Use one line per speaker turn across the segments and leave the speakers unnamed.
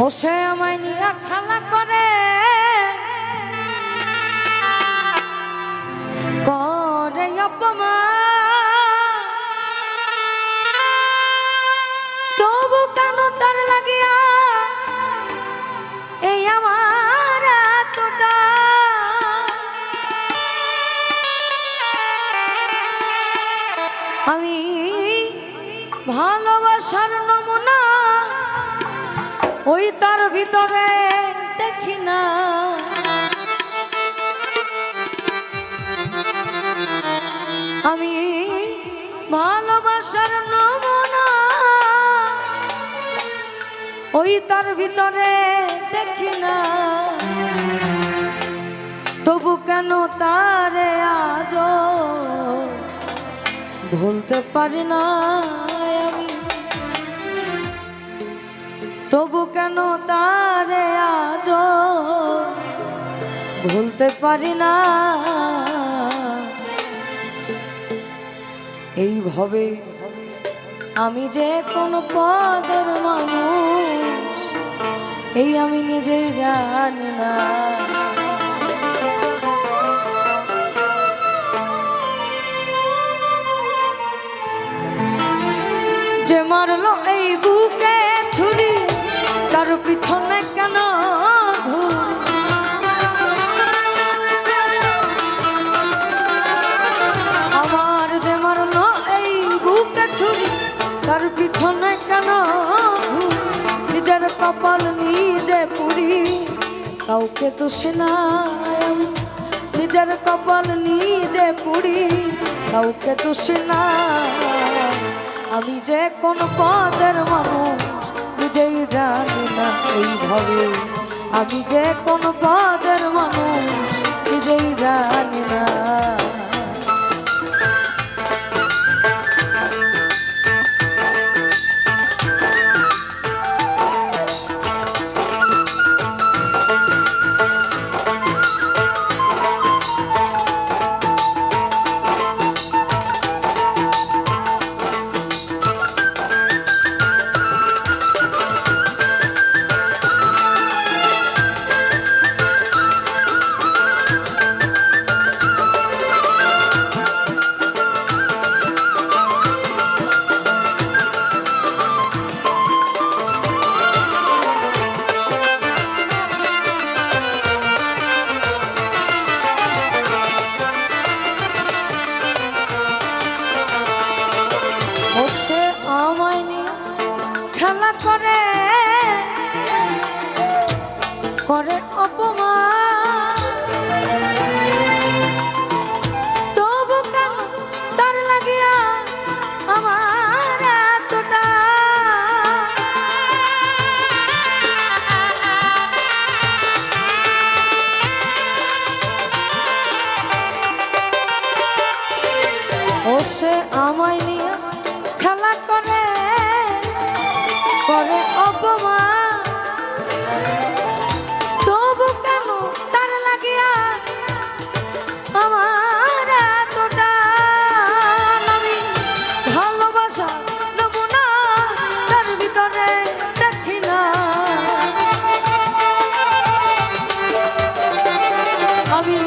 ও সে আমায় নিয়ে খেলা করে করে অপমান, তবু কেন তার লাগিয়া এই আমার এতটা। আমি ভালোবাসার নমুনা ওই তার ভিতরে দেখি না, আমি ভালোবাসার নমুনা ওই তার ভিতরে দেখি না, তবু কেন তারে আজ ভুলতে পারি না আমি, তবু কেন তারে আজ ভুলতে পারি না। এইভাবে আমি যে কোন পদের মানুষ এই আমি নিজেই জানি না। যে মারলো এই বুকে ছুরি তার পিছনে কেন আমার, যে মারলো এই বুকে ছুরি তার পিছনে কেন নিজের কপাল নিজে পুরি কাউকে দোষে না, নিজের কপাল নিজে পুরি কাউকে দোষে না। আমি যে কোন পদের মানুষ নিজেই জানি না, এইভাবে আমি যে কোন পদের মানুষ নিজেই জানি না। খেলা করে করে অপমান, তবু কেন তার লাগিয়া আমার এতটা। ও সে আমায় নিয়ে খেলা করে করে অপমান, তবু কেন তার লাগিয়া আমার এতটা। আমি ভালোবাসা নমুনা তার ভিতরে দেখি না, আমি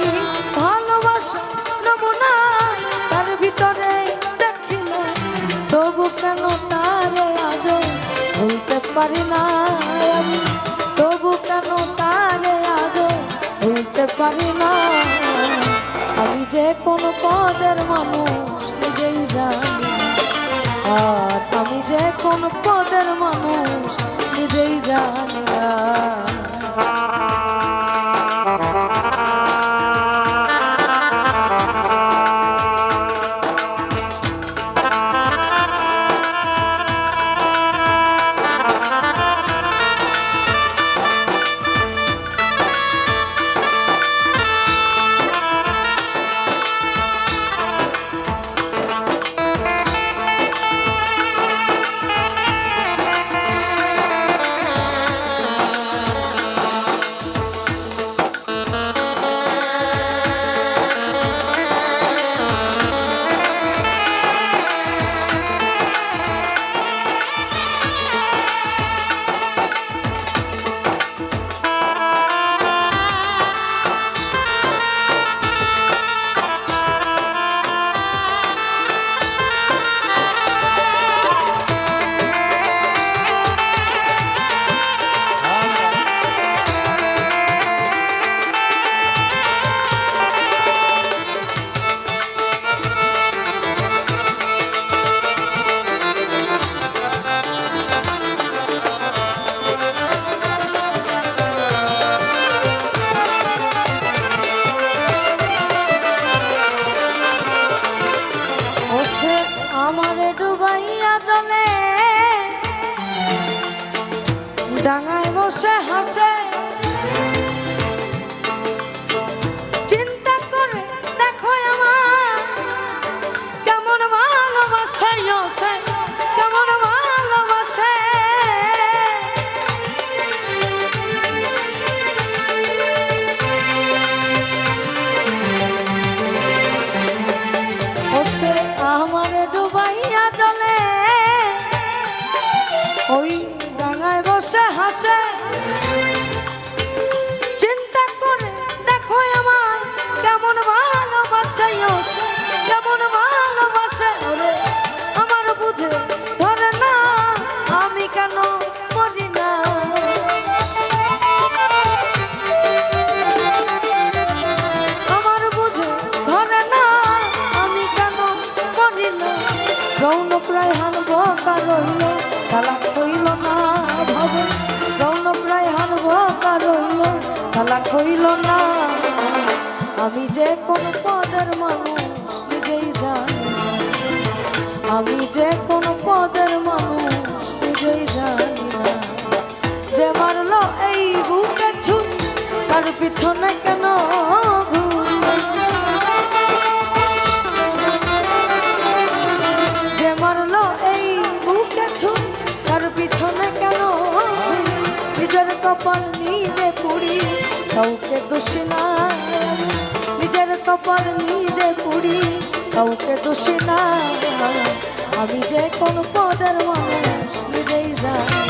ভালোবাসা নমুনা তার ভিতরে দেখি না, তবু কেন তারে আজ ভুলতে পারি না আমি, তবু কেন তারে আজ ভুলতে পারি না। আমি যে কোন পদের মানুষ নিজেই জানি না, আর আমি যে কোন পদের মানুষ নিজেই জানি না। ডাঙায় বসে হাসে চিন্তা করে দেখো আমার কেমন ভালোবাসে সে কেমন ভালোবাসে ওসে আমার ডুবাইয়া জলে ওই ডাঙায় বসে হাসে চিন্তা করে দেখো আমার কেমন ভালোবাসে সে কেমন ভালোবাসে ওরে আমার বুঝে ধরে না আমি কেন মরি না আমার বুঝে ধরে না আমি কেন মরি না রৌনক রায় হানব কারইল চালাক হইল না ভাবে রৌনক রায় হানব কারইল চালাক হইল না আমি যে কোন পদের মানুষ নিজেই জানি আমি যে কোন পদের মানুষ নিজেই জানি না যে মারলো এই বুকে ছুট তার পিছনে কেন ঘুরি যে মারলো এই বুকে ছুট তার পিছনে কেন নিজের কপাল নিজে পুড়ি কাউকে দোষী না নিজের কপাল নিজে পুড়ি কাউকে দোষী না আমি যে কোন পদের মানুষ নিজেই জানি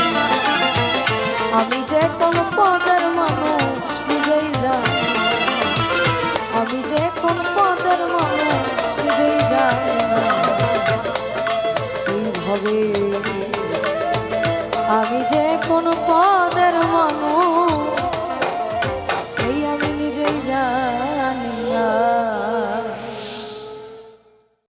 আমি যে কোন পদের মানুষ নিজেই জানি আমি যে কোন পদের মানুষ নিজেই জানি এইভাবে আমি